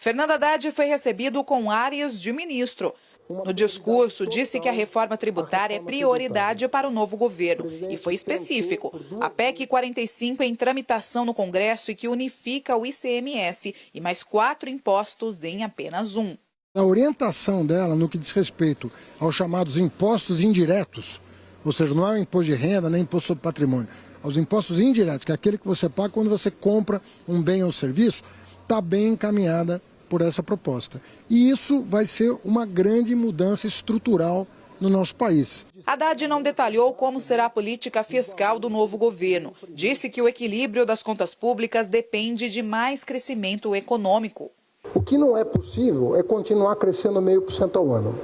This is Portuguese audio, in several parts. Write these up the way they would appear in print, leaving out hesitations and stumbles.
Fernando Haddad foi recebido com áreas de ministro. No discurso, disse que a reforma tributária é prioridade para o novo governo e foi específico. A PEC 45 é em tramitação no Congresso e que unifica o ICMS e mais 4 impostos em apenas um. A orientação dela no que diz respeito aos chamados impostos indiretos, ou seja, não é o imposto de renda nem imposto sobre patrimônio, aos impostos indiretos, que é aquele que você paga quando você compra um bem ou serviço, está bem encaminhada por essa proposta. E isso vai ser uma grande mudança estrutural no nosso país. Haddad não detalhou como será a política fiscal do novo governo. Disse que o equilíbrio das contas públicas depende de mais crescimento econômico. O que não é possível é continuar crescendo 0,5% ao ano.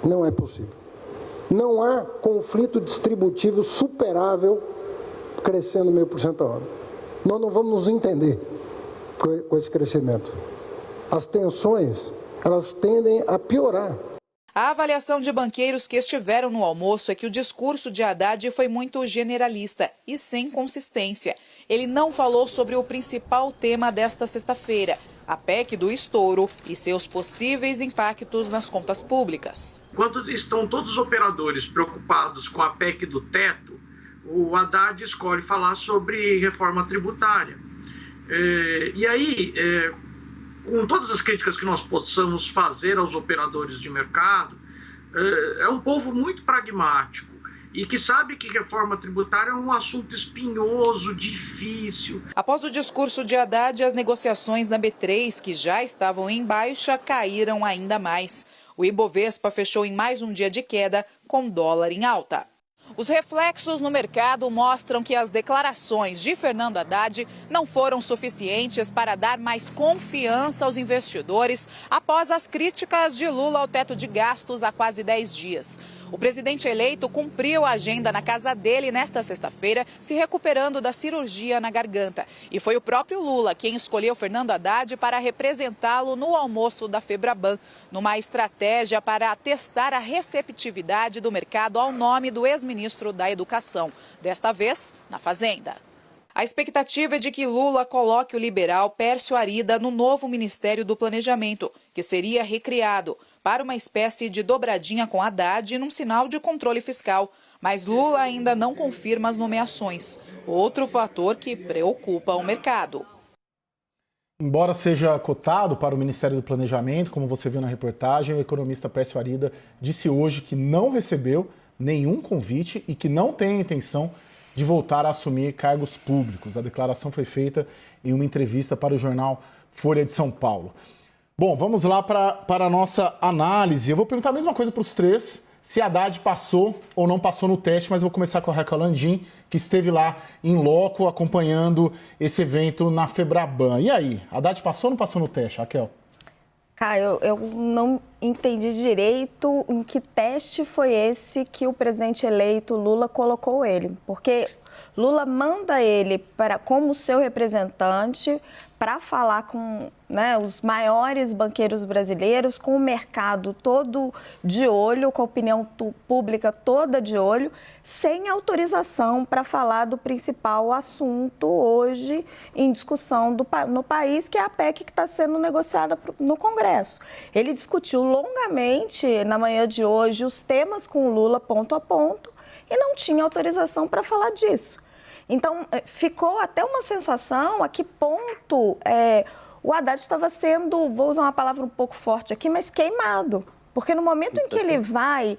Não é possível. Não há conflito distributivo superável crescendo 0,5% ao ano. Nós não vamos nos entender com esse crescimento. As tensões, elas tendem a piorar. A avaliação de banqueiros que estiveram no almoço é que o discurso de Haddad foi muito generalista e sem consistência. Ele não falou sobre o principal tema desta sexta-feira, a PEC do estouro e seus possíveis impactos nas contas públicas. Enquanto estão todos os operadores preocupados com a PEC do teto, o Haddad escolhe falar sobre reforma tributária. E aí, com todas as críticas que nós possamos fazer aos operadores de mercado, é um povo muito pragmático e que sabe que reforma tributária é um assunto espinhoso, difícil. Após o discurso de Haddad, as negociações na B3, que já estavam em baixa, caíram ainda mais. O Ibovespa fechou em mais um dia de queda, com dólar em alta. Os reflexos no mercado mostram que as declarações de Fernando Haddad não foram suficientes para dar mais confiança aos investidores após as críticas de Lula ao teto de gastos há quase 10 dias. O presidente eleito cumpriu a agenda na casa dele nesta sexta-feira, se recuperando da cirurgia na garganta. E foi o próprio Lula quem escolheu Fernando Haddad para representá-lo no almoço da Febraban, numa estratégia para testar a receptividade do mercado ao nome do ex-ministro da Educação, desta vez na Fazenda. A expectativa é de que Lula coloque o liberal Pércio Arida no novo Ministério do Planejamento, que seria recriado para uma espécie de dobradinha com Haddad num sinal de controle fiscal. Mas Lula ainda não confirma as nomeações, outro fator que preocupa o mercado. Embora seja cotado para o Ministério do Planejamento, como você viu na reportagem, o economista Pércio Arida disse hoje que não recebeu nenhum convite e que não tem a intenção de voltar a assumir cargos públicos. A declaração foi feita em uma entrevista para o jornal Folha de São Paulo. Bom, vamos lá para a nossa análise. Eu vou perguntar a mesma coisa para os três, se Haddad passou ou não passou no teste, mas eu vou começar com a Raquel Landim, que esteve lá em loco acompanhando esse evento na Febraban. E aí, Haddad passou ou não passou no teste, Raquel? Caio, eu não entendi direito em que teste foi esse que o presidente eleito Lula colocou ele, porque Lula manda ele como seu representante para falar com os maiores banqueiros brasileiros, com o mercado todo de olho, com a opinião pública toda de olho, sem autorização para falar do principal assunto hoje em discussão no país, que é a PEC que está sendo negociada no Congresso. Ele discutiu longamente na manhã de hoje os temas com o Lula ponto a ponto e não tinha autorização para falar disso. Então, ficou até uma sensação a que ponto o Haddad estava sendo, vou usar uma palavra um pouco forte aqui, mas queimado. Porque no momento em que ele vai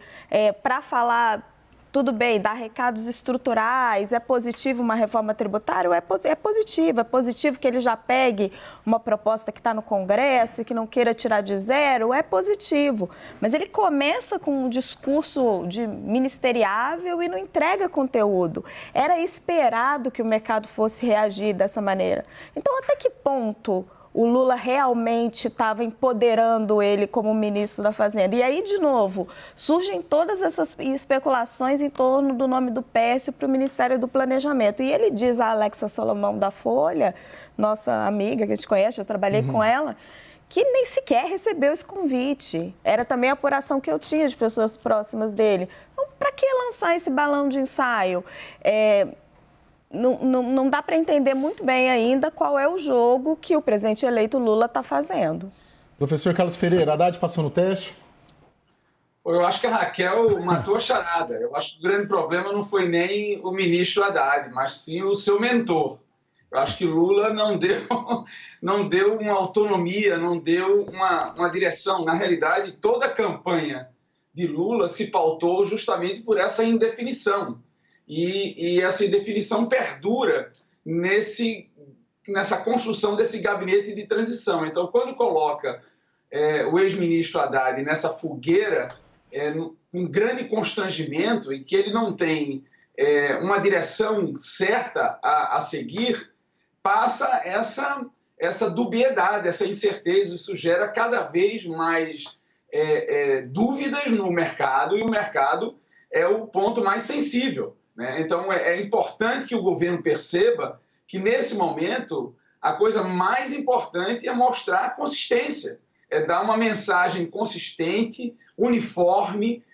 para falar, tudo bem, dar recados estruturais, é positivo uma reforma tributária? É positivo que ele já pegue uma proposta que está no Congresso e que não queira tirar de zero, é positivo. Mas ele começa com um discurso ministeriável e não entrega conteúdo. Era esperado que o mercado fosse reagir dessa maneira. Então, até que ponto o Lula realmente estava empoderando ele como ministro da Fazenda? E aí, de novo, surgem todas essas especulações em torno do nome do Pércio para o Ministério do Planejamento. E ele diz a Alexa Solomão da Folha, nossa amiga que a gente conhece, eu trabalhei com ela, que nem sequer recebeu esse convite. Era também a apuração que eu tinha de pessoas próximas dele. Então, para que lançar esse balão de ensaio? não dá para entender muito bem ainda qual é o jogo que o presidente eleito Lula está fazendo. Professor Carlos Pereira, Haddad passou no teste? Eu acho que a Raquel matou a charada. Eu acho que o grande problema não foi nem o ministro Haddad, mas sim o seu mentor. Eu acho que Lula não deu uma autonomia, não deu uma direção. Na realidade, toda a campanha de Lula se pautou justamente por essa indefinição. E essa indefinição perdura nessa construção desse gabinete de transição. Então, quando coloca o ex-ministro Haddad nessa fogueira, um grande constrangimento e que ele não tem uma direção certa a seguir, passa essa dubiedade, essa incerteza. Isso gera cada vez mais dúvidas no mercado, e o mercado é o ponto mais sensível, né? Então, é importante que o governo perceba que, nesse momento, a coisa mais importante é mostrar consistência, é dar uma mensagem consistente, uniforme,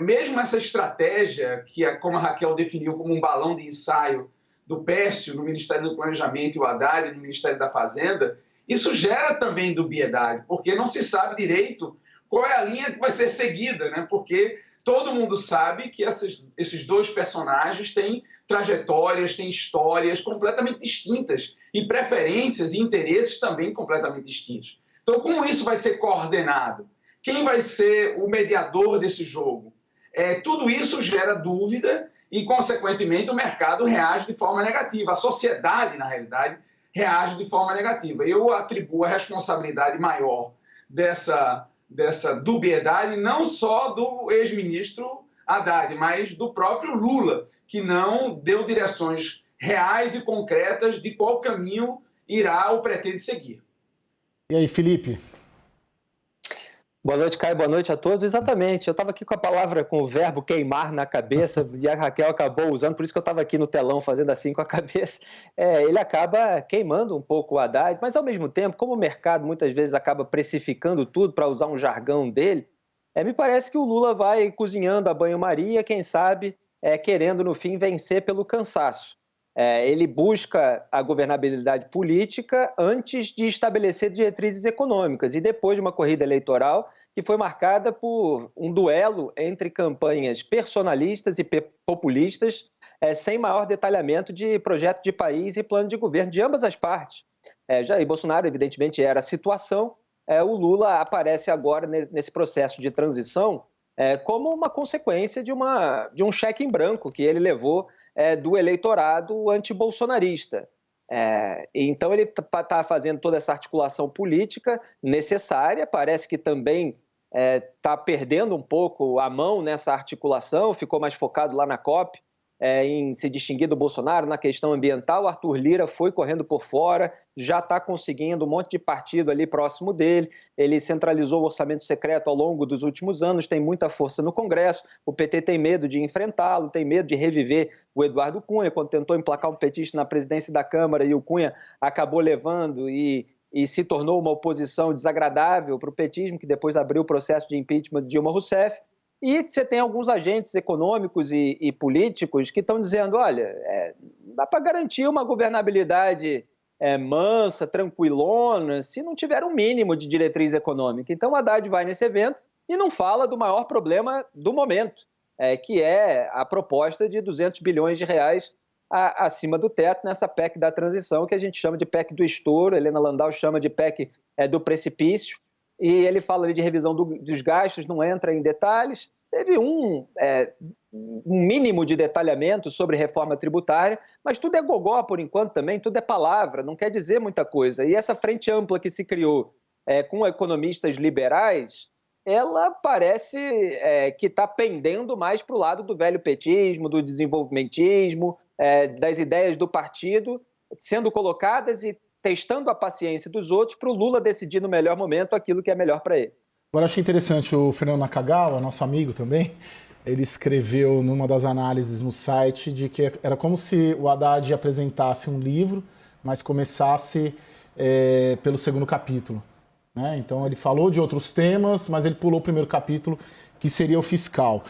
mesmo essa estratégia, que como a Raquel definiu como um balão de ensaio do Pércio no Ministério do Planejamento e o Haddad no Ministério da Fazenda, isso gera também dubiedade, porque não se sabe direito qual é a linha que vai ser seguida, né? Porque todo mundo sabe que esses dois personagens têm trajetórias, têm histórias completamente distintas e preferências e interesses também completamente distintos. Então, como isso vai ser coordenado? Quem vai ser o mediador desse jogo? Tudo isso gera dúvida e, consequentemente, o mercado reage de forma negativa. A sociedade, na realidade, reage de forma negativa. Eu atribuo a responsabilidade maior dessa dubiedade não só do ex-ministro Haddad, mas do próprio Lula, que não deu direções reais e concretas de qual caminho irá ou pretende seguir. E aí, Felipe? Boa noite, Caio. Boa noite a todos. Exatamente. Eu estava aqui com o verbo queimar na cabeça e a Raquel acabou usando, por isso que eu estava aqui no telão fazendo assim com a cabeça. Ele acaba queimando um pouco o Haddad, mas ao mesmo tempo, como o mercado muitas vezes acaba precificando tudo, para usar um jargão dele, me parece que o Lula vai cozinhando a banho-maria, quem sabe, querendo no fim vencer pelo cansaço. Ele busca a governabilidade política antes de estabelecer diretrizes econômicas e depois de uma corrida eleitoral que foi marcada por um duelo entre campanhas personalistas e populistas, sem maior detalhamento de projeto de país e plano de governo de ambas as partes. Jair Bolsonaro, evidentemente, era a situação. O Lula aparece agora nesse processo de transição como uma consequência de um cheque em branco que ele levou do eleitorado antibolsonarista. Então ele está fazendo toda essa articulação política necessária, parece que também está perdendo um pouco a mão nessa articulação, ficou mais focado lá na COP, em se distinguir do Bolsonaro na questão ambiental. Arthur Lira foi correndo por fora, já está conseguindo um monte de partido ali próximo dele, ele centralizou o orçamento secreto ao longo dos últimos anos, tem muita força no Congresso, o PT tem medo de enfrentá-lo, tem medo de reviver o Eduardo Cunha, quando tentou emplacar um petista na presidência da Câmara e o Cunha acabou levando e se tornou uma oposição desagradável para o petismo, que depois abriu o processo de impeachment de Dilma Rousseff. E você tem alguns agentes econômicos e políticos que estão dizendo, olha, dá para garantir uma governabilidade mansa, tranquilona, se não tiver um mínimo de diretriz econômica. Então, Haddad vai nesse evento e não fala do maior problema do momento, que é a proposta de 200 bilhões de reais acima do teto nessa PEC da transição, que a gente chama de PEC do estouro, Helena Landau chama de PEC do precipício. E ele fala ali de revisão dos gastos, não entra em detalhes. Teve um mínimo de detalhamento sobre reforma tributária, mas tudo é gogó por enquanto também, tudo é palavra, não quer dizer muita coisa. E essa frente ampla que se criou com economistas liberais, ela parece que está pendendo mais para o lado do velho petismo, do desenvolvimentismo, das ideias do partido, sendo colocadas e testando a paciência dos outros para o Lula decidir no melhor momento aquilo que é melhor para ele. Agora, achei interessante o Fernando Nakagawa, nosso amigo também, ele escreveu numa das análises no site de que era como se o Haddad apresentasse um livro, mas começasse pelo segundo capítulo, né? Então ele falou de outros temas, mas ele pulou o primeiro capítulo, que seria o fiscal.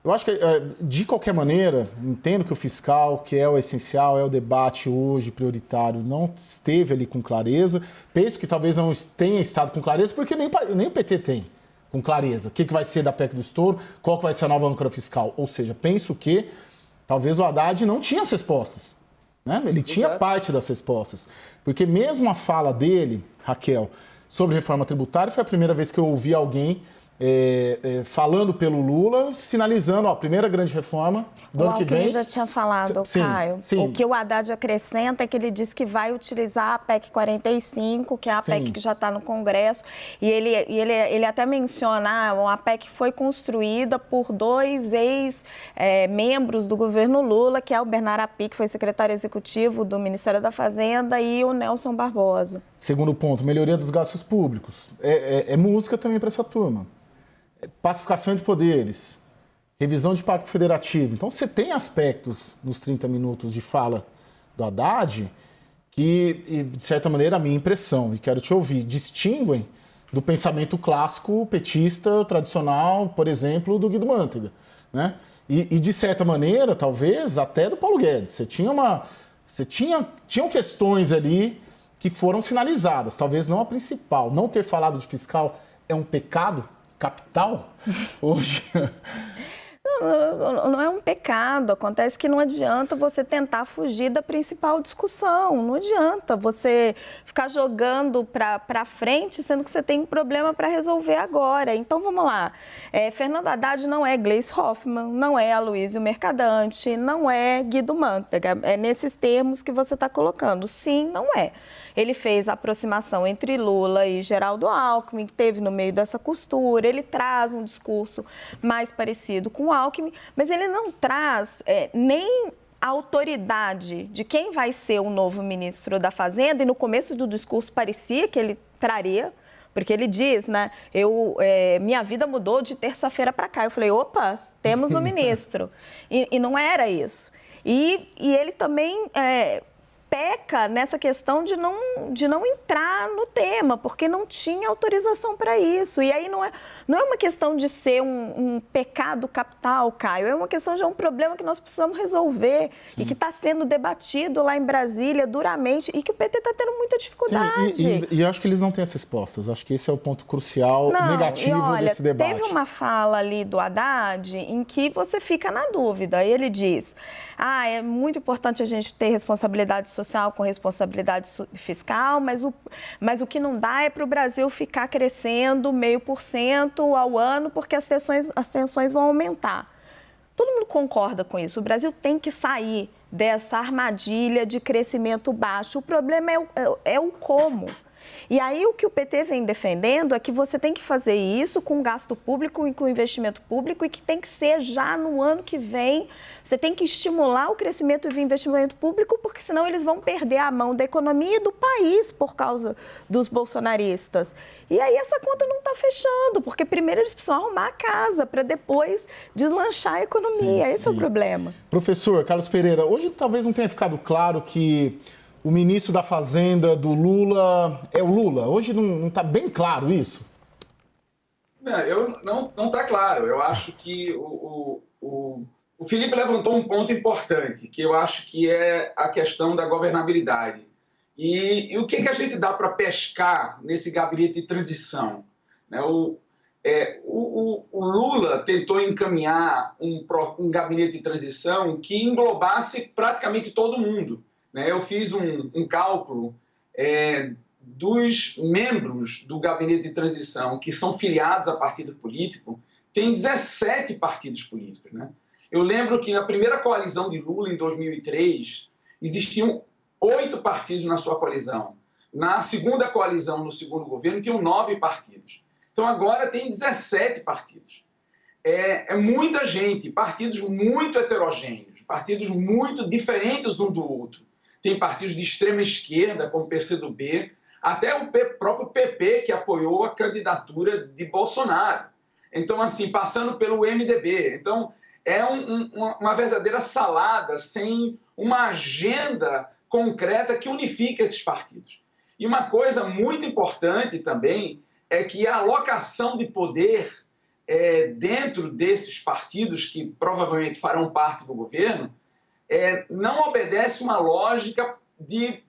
Eu acho que, de qualquer maneira, entendo que o fiscal, que é o essencial, é o debate hoje prioritário, não esteve ali com clareza. Penso que talvez não tenha estado com clareza, porque nem o PT tem com clareza. O que vai ser da PEC do estouro, qual que vai ser a nova âncora fiscal. Ou seja, penso que talvez o Haddad não tinha as respostas. Né? Ele tinha parte das respostas. Porque mesmo a fala dele, Raquel, sobre reforma tributária, foi a primeira vez que eu ouvi alguém falando pelo Lula, sinalizando a primeira grande reforma do ano que vem. O Alckmin já tinha falado, Caio. Sim. O que o Haddad acrescenta é que ele diz que vai utilizar a PEC 45, que é a PEC que já está no Congresso, e ele até menciona uma PEC que foi construída por 2 ex-membros do governo Lula, que é o Bernardo Api, que foi secretário executivo do Ministério da Fazenda, e o Nelson Barbosa. Segundo ponto, melhoria dos gastos públicos. É música também para essa turma. Pacificação de poderes, revisão de pacto federativo. Então, você tem aspectos nos 30 minutos de fala do Haddad que, de certa maneira, a minha impressão, e quero te ouvir, distinguem do pensamento clássico petista tradicional, por exemplo, do Guido Mantega, né? E de certa maneira, talvez, até do Paulo Guedes. Tinham questões ali que foram sinalizadas, talvez não a principal. Não ter falado de fiscal é um pecado capital hoje? Não é um pecado. Acontece que não adianta você tentar fugir da principal discussão. Não adianta você ficar jogando para frente, sendo que você tem um problema para resolver agora. Então, vamos lá. Fernando Haddad não é Gleisi Hoffmann, não é Aloysio Mercadante, não é Guido Mantega. É nesses termos que você está colocando. Sim, não é. Ele fez a aproximação entre Lula e Geraldo Alckmin, que teve no meio dessa costura. Ele traz um discurso mais parecido com o Alckmin, mas ele não traz nem a autoridade de quem vai ser o novo ministro da Fazenda. E no começo do discurso parecia que ele traria, porque ele diz, né, minha vida mudou de terça-feira para cá. Eu falei, opa, temos um ministro. E não era isso. E ele também peca nessa questão de não entrar no tema, porque não tinha autorização para isso. E aí não é uma questão de ser um pecado capital, Caio, é uma questão de um problema que nós precisamos resolver. Sim. E que está sendo debatido lá em Brasília duramente e que o PT está tendo muita dificuldade. Sim, e acho que eles não têm as respostas. Acho que esse é o ponto crucial, negativo desse debate. Teve uma fala ali do Haddad em que você fica na dúvida. Ele diz, é muito importante a gente ter responsabilidade social com responsabilidade fiscal, mas o que não dá é para o Brasil ficar crescendo 0,5% ao ano, porque as tensões vão aumentar. Todo mundo concorda com isso. O Brasil tem que sair dessa armadilha de crescimento baixo. O problema é o como. E aí o que o PT vem defendendo é que você tem que fazer isso com gasto público e com investimento público e que tem que ser já no ano que vem. Você tem que estimular o crescimento de investimento público, porque senão eles vão perder a mão da economia e do país por causa dos bolsonaristas. E aí essa conta não está fechando, porque primeiro eles precisam arrumar a casa para depois deslanchar a economia. Esse é o problema. Professor Carlos Pereira, hoje talvez não tenha ficado claro que o ministro da Fazenda do Lula é o Lula. Hoje não está bem claro isso? Não está claro. Eu acho que o Felipe levantou um ponto importante, que eu acho que é a questão da governabilidade. E o que a gente dá para pescar nesse gabinete de transição? O Lula tentou encaminhar um gabinete de transição que englobasse praticamente todo mundo. Eu fiz um cálculo dos membros do gabinete de transição que são filiados a partido político, tem 17 partidos políticos. Eu lembro que na primeira coalizão de Lula, em 2003, existiam 8 partidos na sua coalizão. Na segunda coalizão, no segundo governo, tinham 9 partidos. Então agora tem 17 partidos. É muita gente, partidos muito heterogêneos, partidos muito diferentes um do outro. Tem partidos de extrema esquerda, como o PCdoB, até o próprio PP, que apoiou a candidatura de Bolsonaro. Então, assim, passando pelo MDB. Então, é uma verdadeira salada, sem uma agenda concreta que unifique esses partidos. E uma coisa muito importante também é que a alocação de poder dentro desses partidos que provavelmente farão parte do governo, não obedece uma lógica de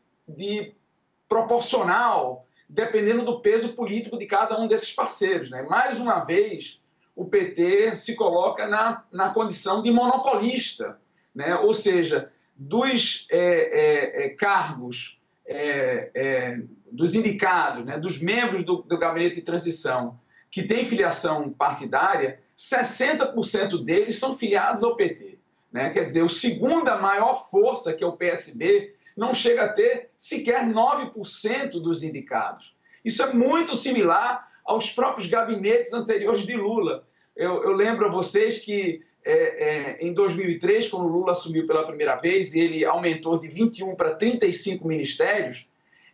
proporcional, dependendo do peso político de cada um desses parceiros, né? Mais uma vez, o PT se coloca na condição de monopolista, né? Ou seja, dos cargos, dos indicados, né? Dos membros do gabinete de transição que têm filiação partidária, 60% deles são filiados ao PT, né? Quer dizer, a segunda maior força, que é o PSB, não chega a ter sequer 9% dos indicados. Isso é muito similar aos próprios gabinetes anteriores de Lula. Eu lembro a vocês que em 2003, quando Lula assumiu pela primeira vez e ele aumentou de 21 para 35 ministérios,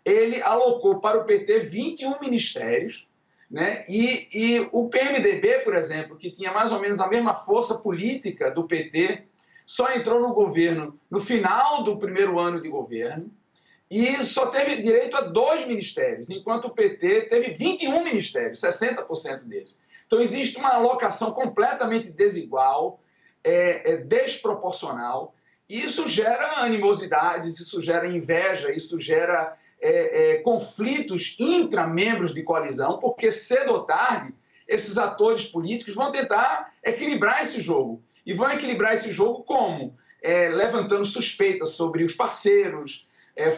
ele alocou para o PT 21 ministérios, né? E o PMDB, por exemplo, que tinha mais ou menos a mesma força política do PT, só entrou no governo no final do primeiro ano de governo e só teve direito a 2 ministérios, enquanto o PT teve 21 ministérios, 60% deles. Então, existe uma alocação completamente desigual, desproporcional, e isso gera animosidades, isso gera inveja, isso gera conflitos intra-membros de coalizão, porque cedo ou tarde esses atores políticos vão tentar equilibrar esse jogo. E vão equilibrar esse jogo como? Levantando suspeitas sobre os parceiros,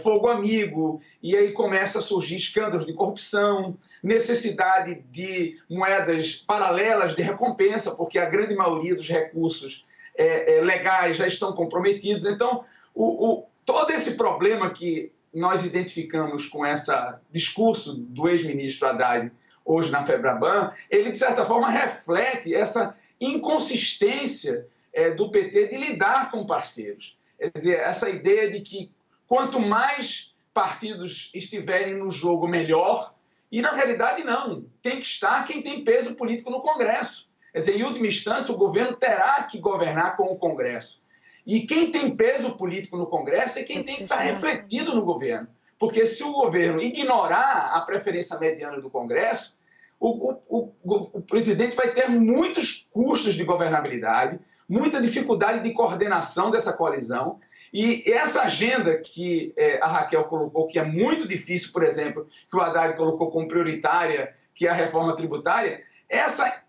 fogo amigo, e aí começa a surgir escândalos de corrupção, necessidade de moedas paralelas de recompensa, porque a grande maioria dos recursos legais já estão comprometidos. Então, todo esse problema que nós identificamos com esse discurso do ex-ministro Haddad hoje na FEBRABAN, ele, de certa forma, reflete essa inconsistência do PT de lidar com parceiros. Quer dizer, essa ideia de que quanto mais partidos estiverem no jogo, melhor, e na realidade não. Tem que estar quem tem peso político no Congresso. Quer dizer, em última instância, o governo terá que governar com o Congresso. E quem tem peso político no Congresso é quem tem que estar refletido no governo. Porque se o governo ignorar a preferência mediana do Congresso, o presidente vai ter muitos custos de governabilidade, muita dificuldade de coordenação dessa coalizão. E essa agenda que a Raquel colocou, que é muito difícil, por exemplo, que o Haddad colocou como prioritária, que é a reforma tributária,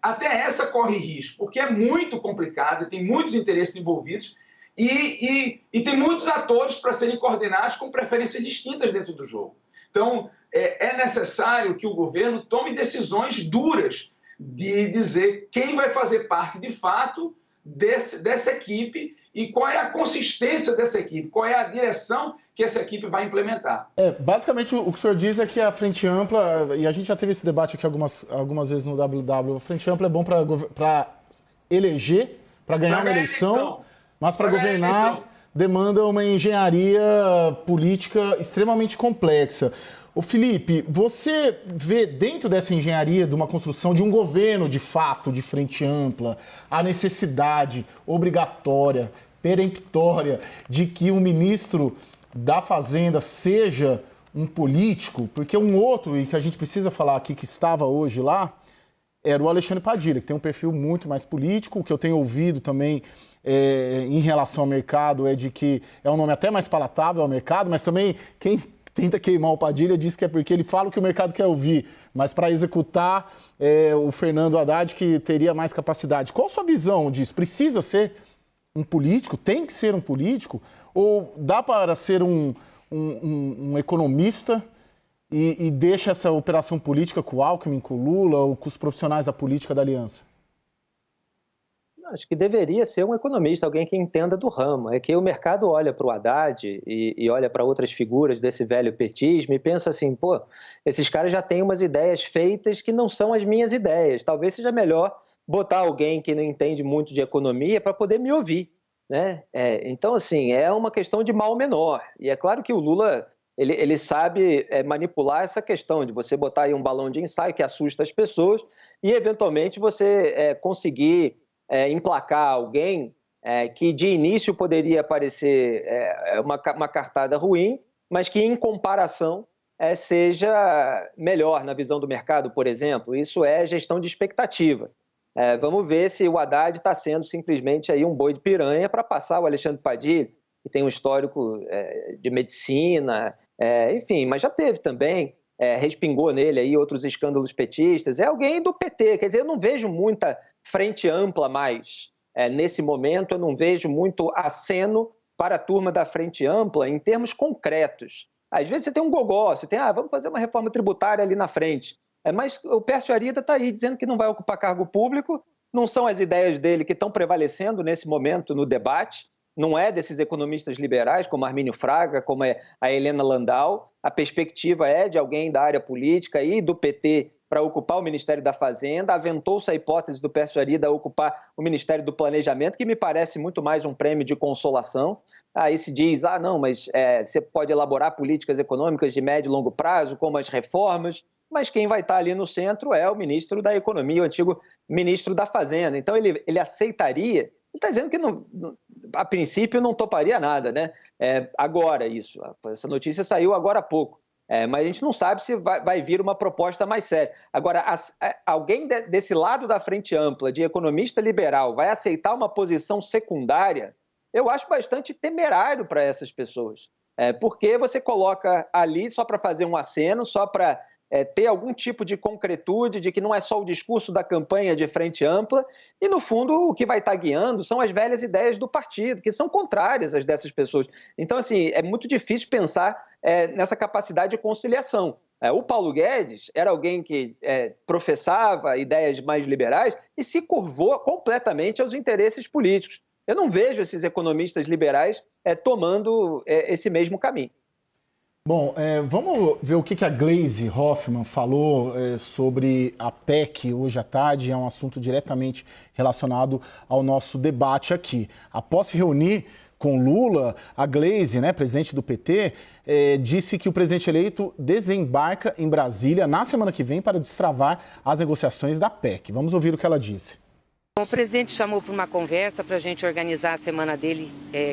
até essa corre risco, porque é muito complicada, tem muitos interesses envolvidos e tem muitos atores para serem coordenados com preferências distintas dentro do jogo. Então, é necessário que o governo tome decisões duras de dizer quem vai fazer parte de fato dessa equipe e qual é a consistência dessa equipe, qual é a direção que essa equipe vai implementar. Basicamente, o que o senhor diz é que a Frente Ampla, e a gente já teve esse debate aqui algumas vezes no WW, a Frente Ampla é bom para eleger, para ganhar uma eleição, mas para governar demanda uma engenharia política extremamente complexa. Ô Felipe, você vê dentro dessa engenharia de uma construção de um governo de fato, de frente ampla, a necessidade obrigatória, peremptória, de que um ministro da Fazenda seja um político? Porque um outro, e que a gente precisa falar aqui, que estava hoje lá, era o Alexandre Padilha, que tem um perfil muito mais político. O que eu tenho ouvido também em relação ao mercado é de que é um nome até mais palatável ao mercado, mas também quem tenta queimar o Padilha diz que é porque ele fala o que o mercado quer ouvir, mas para executar o Fernando Haddad que teria mais capacidade. Qual a sua visão disso? Precisa ser um político? Tem que ser um político? Ou dá para ser um economista e deixa essa operação política com o Alckmin, com o Lula ou com os profissionais da política da aliança? Acho que deveria ser um economista, alguém que entenda do ramo. É que o mercado olha para o Haddad e olha para outras figuras desse velho petismo e pensa assim, pô, esses caras já têm umas ideias feitas que não são as minhas ideias. Talvez seja melhor botar alguém que não entende muito de economia para poder me ouvir, né? Então, assim, é uma questão de mal menor. E é claro que o Lula, ele sabe manipular essa questão de você botar aí um balão de ensaio que assusta as pessoas e, eventualmente, você conseguir emplacar alguém que de início poderia parecer uma cartada ruim, mas que em comparação seja melhor na visão do mercado, por exemplo. Isso é gestão de expectativa. Vamos ver se o Haddad está sendo simplesmente aí um boi de piranha para passar o Alexandre Padilha, que tem um histórico de medicina, enfim, mas já teve também, respingou nele aí outros escândalos petistas. É alguém do PT, quer dizer, eu não vejo muita frente ampla mais. Nesse momento, eu não vejo muito aceno para a turma da frente ampla em termos concretos. Às vezes você tem um gogó, você tem, vamos fazer uma reforma tributária ali na frente. Mas o Pércio Arida está aí dizendo que não vai ocupar cargo público, não são as ideias dele que estão prevalecendo nesse momento no debate, não é desses economistas liberais como Armínio Fraga, como a Helena Landau, a perspectiva é de alguém da área política e do PT para ocupar o Ministério da Fazenda, aventou-se a hipótese do Pércio Arida ocupar o Ministério do Planejamento, que me parece muito mais um prêmio de consolação. Aí se diz, não, mas você pode elaborar políticas econômicas de médio e longo prazo, como as reformas, mas quem vai estar ali no centro é o ministro da Economia, o antigo ministro da Fazenda. Então ele aceitaria, ele está dizendo que a princípio não toparia nada, né? Agora isso, essa notícia saiu agora há pouco. Mas a gente não sabe se vai vir uma proposta mais séria. Agora, alguém desse lado da frente ampla, de economista liberal, vai aceitar uma posição secundária? Eu acho bastante temerário para essas pessoas. Porque você coloca ali só para fazer um aceno, só para ter algum tipo de concretude, de que não é só o discurso da campanha de frente ampla, e no fundo o que vai estar guiando são as velhas ideias do partido, que são contrárias às dessas pessoas. Então, assim, é muito difícil pensar nessa capacidade de conciliação. O Paulo Guedes era alguém que professava ideias mais liberais e se curvou completamente aos interesses políticos. Eu não vejo esses economistas liberais tomando esse mesmo caminho. Bom, vamos ver o que a Gleisi Hoffmann falou sobre a PEC hoje à tarde. É um assunto diretamente relacionado ao nosso debate aqui. Após se reunir com Lula, a Gleisi, presidente do PT, disse que o presidente eleito desembarca em Brasília na semana que vem para destravar as negociações da PEC. Vamos ouvir o que ela disse. O presidente chamou para uma conversa para a gente organizar a semana dele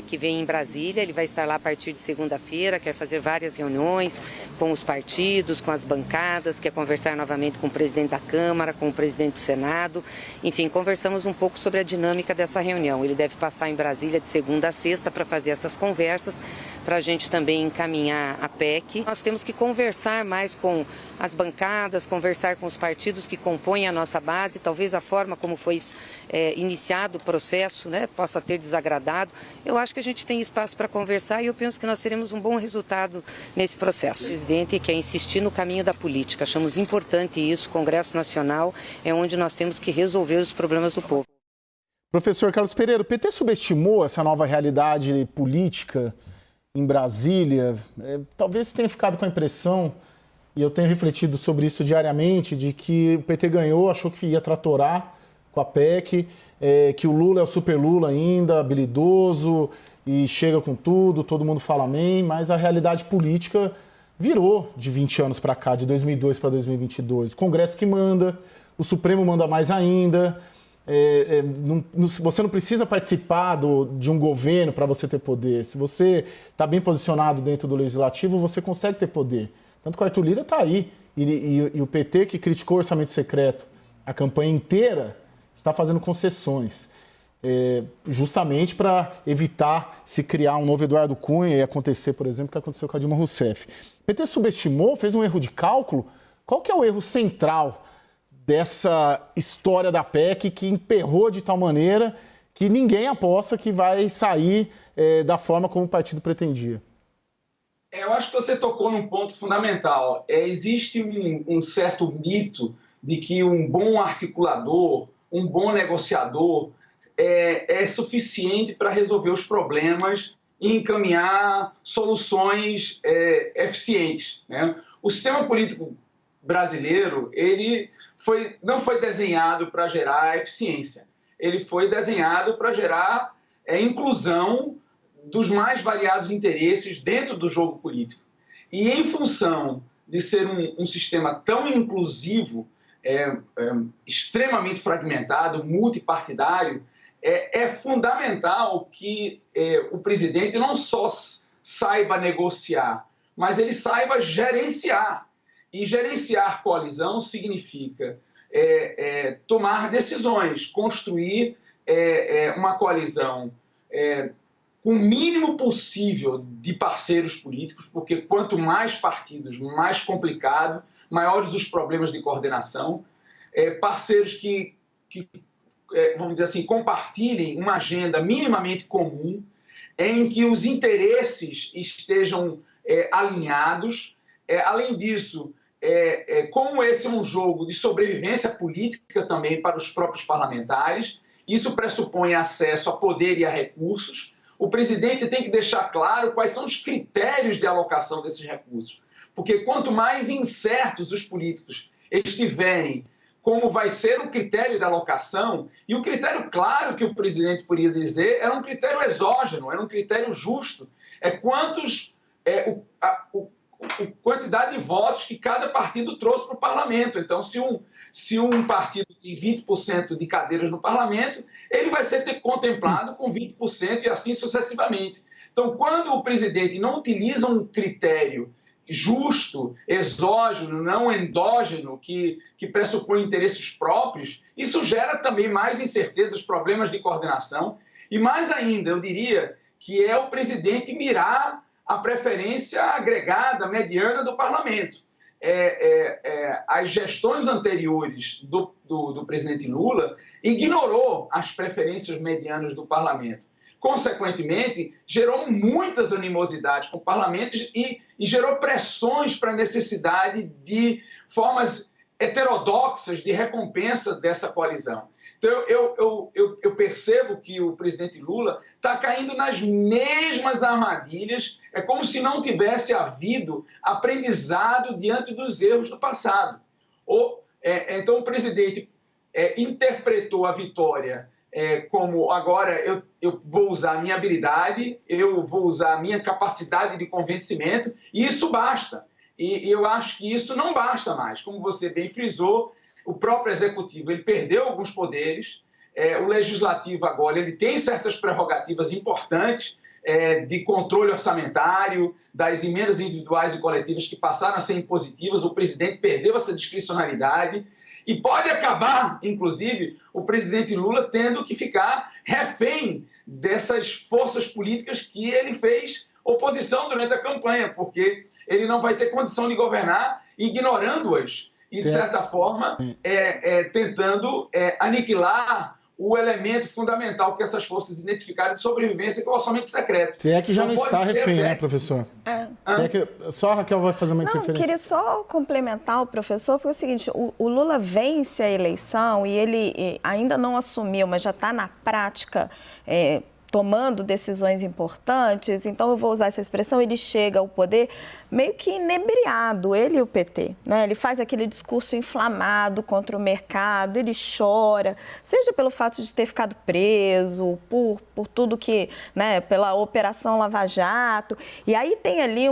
que vem em Brasília. Ele vai estar lá a partir de segunda-feira, quer fazer várias reuniões com os partidos, com as bancadas, quer conversar novamente com o presidente da Câmara, com o presidente do Senado. Enfim, conversamos um pouco sobre a dinâmica dessa reunião. Ele deve passar em Brasília de segunda a sexta para fazer essas conversas, para a gente também encaminhar a PEC. Nós temos que conversar mais com as bancadas, conversar com os partidos que compõem a nossa base. Talvez a forma como foi iniciado o processo possa ter desagradado. Eu acho que a gente tem espaço para conversar e eu penso que nós teremos um bom resultado nesse processo. O presidente quer insistir no caminho da política. Achamos importante isso. O Congresso Nacional é onde nós temos que resolver os problemas do povo. Professor Carlos Pereira, o PT subestimou essa nova realidade política em Brasília? Talvez tenha ficado com a impressão, e eu tenho refletido sobre isso diariamente, de que o PT ganhou, achou que ia tratorar com a PEC, que o Lula é o super Lula ainda, habilidoso, e chega com tudo, todo mundo fala amém, mas a realidade política virou de 20 anos para cá, de 2002 para 2022. O Congresso que manda, o Supremo manda mais ainda. Você não precisa participar de um governo para você ter poder. Se você está bem posicionado dentro do Legislativo, você consegue ter poder. Tanto que o Arthur Lira está aí. E o PT, que criticou o orçamento secreto a campanha inteira, está fazendo concessões. Justamente para evitar se criar um novo Eduardo Cunha e acontecer, por exemplo, o que aconteceu com a Dilma Rousseff. O PT subestimou, fez um erro de cálculo. Qual que é o erro central dessa história da PEC que emperrou de tal maneira que ninguém aposta que vai sair da forma como o partido pretendia? Eu acho que você tocou num ponto fundamental. Existe um certo mito de que um bom articulador, um bom negociador é suficiente para resolver os problemas e encaminhar soluções eficientes, O sistema político brasileiro, ele não foi desenhado para gerar eficiência. Ele foi desenhado para gerar inclusão dos mais variados interesses dentro do jogo político. E em função de ser um sistema tão inclusivo, extremamente fragmentado, multipartidário, é fundamental que o presidente não só saiba negociar, mas ele saiba gerenciar. E gerenciar coalizão significa tomar decisões, construir uma coalizão com o mínimo possível de parceiros políticos, porque quanto mais partidos, mais complicado, maiores os problemas de coordenação, parceiros que, vamos dizer assim, compartilhem uma agenda minimamente comum, em que os interesses estejam alinhados. Além disso, como esse é um jogo de sobrevivência política também para os próprios parlamentares, isso pressupõe acesso a poder e a recursos. O presidente tem que deixar claro quais são os critérios de alocação desses recursos, porque quanto mais incertos os políticos estiverem como vai ser o critério da alocação, e o critério claro que o presidente poderia dizer era um critério exógeno, era um critério justo, quantidade de votos que cada partido trouxe para o parlamento. Então, se um partido tem 20% de cadeiras no parlamento, ele vai ser contemplado com 20% e assim sucessivamente. Então, quando o presidente não utiliza um critério justo, exógeno, não endógeno, que pressupõe interesses próprios, isso gera também mais incertezas, problemas de coordenação. E mais ainda, eu diria que é o presidente mirar a preferência agregada, mediana do parlamento. As gestões anteriores do presidente Lula ignorou as preferências medianas do parlamento. Consequentemente, gerou muitas animosidades com parlamentos e gerou pressões para a necessidade de formas heterodoxas de recompensa dessa coalizão. Então, eu percebo que o presidente Lula está caindo nas mesmas armadilhas, é como se não tivesse havido aprendizado diante dos erros do passado. Então, o presidente interpretou a vitória como agora eu vou usar a minha habilidade, eu vou usar a minha capacidade de convencimento, e isso basta. E eu acho que isso não basta mais. Como você bem frisou, o próprio executivo ele perdeu alguns poderes, o legislativo agora ele tem certas prerrogativas importantes de controle orçamentário, das emendas individuais e coletivas que passaram a ser impositivas, o presidente perdeu essa discricionalidade e pode acabar, inclusive, o presidente Lula tendo que ficar refém dessas forças políticas que ele fez oposição durante a campanha, porque ele não vai ter condição de governar ignorando-as e, de certa forma, tentando aniquilar o elemento fundamental que essas forças identificaram de sobrevivência, que é o orçamento secreto. Se é que já não está refém, né, professor? Se é que só a Raquel vai fazer uma interferência. Eu queria só complementar o professor, porque é o seguinte, o Lula vence a eleição e ele ainda não assumiu, mas já está na prática tomando decisões importantes, então eu vou usar essa expressão, ele chega ao poder meio que inebriado, ele e o PT, né? Ele faz aquele discurso inflamado contra o mercado, ele chora, seja pelo fato de ter ficado preso, por tudo que, né, pela Operação Lava Jato, e aí tem ali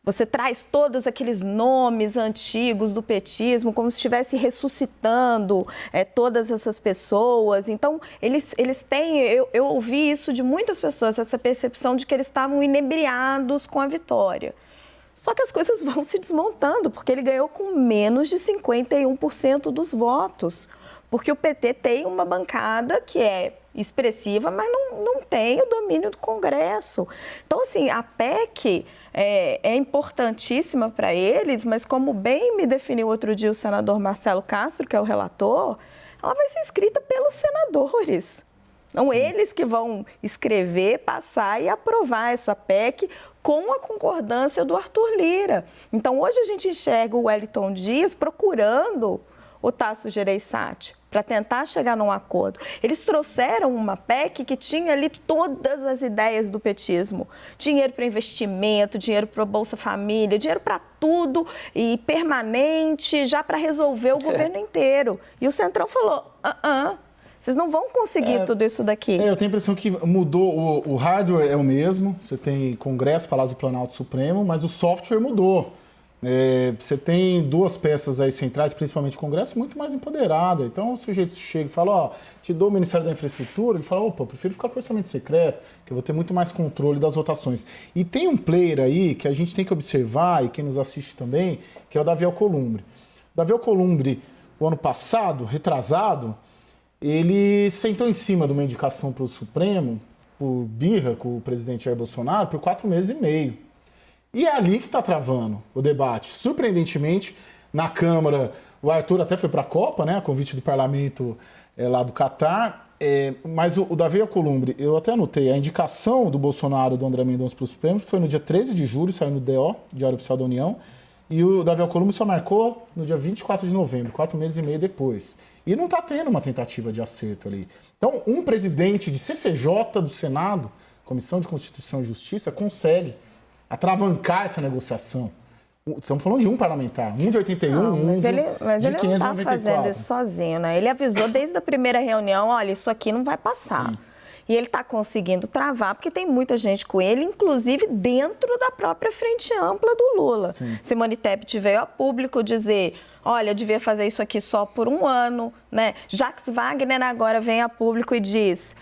você traz todos aqueles nomes antigos do petismo, como se estivesse ressuscitando todas essas pessoas. Então, eles têm... Eu ouvi isso de muitas pessoas, essa percepção de que eles estavam inebriados com a vitória. Só que as coisas vão se desmontando, porque ele ganhou com menos de 51% dos votos. Porque o PT tem uma bancada que é expressiva, mas não tem o domínio do Congresso. Então, assim, a PEC... é importantíssima para eles, mas como bem me definiu outro dia o senador Marcelo Castro, que é o relator, ela vai ser escrita pelos senadores. Então, eles que vão escrever, passar e aprovar essa PEC com a concordância do Arthur Lira. Então, hoje a gente enxerga o Wellington Dias procurando o Tasso Gereissati para tentar chegar num acordo. Eles trouxeram uma PEC que tinha ali todas as ideias do petismo. Dinheiro para investimento, dinheiro para Bolsa Família, dinheiro para tudo e permanente, já para resolver o governo inteiro. E o Centrão falou, vocês não vão conseguir tudo isso daqui. Eu tenho a impressão que mudou, o hardware é o mesmo, você tem Congresso, Palácio do Planalto Supremo, mas o software mudou. Você tem duas peças aí centrais, principalmente o Congresso, muito mais empoderada. Então o sujeito chega e fala, te dou o Ministério da Infraestrutura, ele fala, eu prefiro ficar com o orçamento secreto, que eu vou ter muito mais controle das votações. E tem um player aí que a gente tem que observar, e quem nos assiste também, que é o Davi Alcolumbre. Davi Alcolumbre, o ano passado, retrasado, ele sentou em cima de uma indicação para o Supremo, por birra com o presidente Jair Bolsonaro, por 4 meses e meio. E é ali que está travando o debate. Surpreendentemente, na Câmara, o Arthur até foi para a Copa, né, a convite do parlamento lá do Catar, mas o Davi Alcolumbre, eu até anotei, a indicação do Bolsonaro do André Mendonça para o Supremo foi no dia 13 de julho, saiu no DO, Diário Oficial da União, e o Davi Alcolumbre só marcou no dia 24 de novembro, 4 meses e meio depois. E não está tendo uma tentativa de acerto ali. Então, um presidente de CCJ do Senado, Comissão de Constituição e Justiça, consegue atravancar essa negociação. Estamos falando de um parlamentar, um de 81, não, mas de ele não 594. está fazendo isso sozinho, né? Ele avisou desde a primeira reunião, olha, isso aqui não vai passar. Sim. E ele está conseguindo travar, porque tem muita gente com ele, inclusive dentro da própria frente ampla do Lula. Sim. Simone Tebet veio a público dizer, olha, eu devia fazer isso aqui só por 1 ano, né? Jacques Wagner agora vem a público e diz,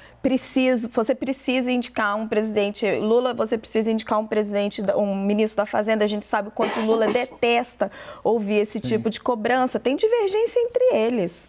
você precisa indicar um presidente, Lula, você precisa indicar um ministro da Fazenda, a gente sabe o quanto o Lula detesta ouvir esse tipo de cobrança, tem divergência entre eles.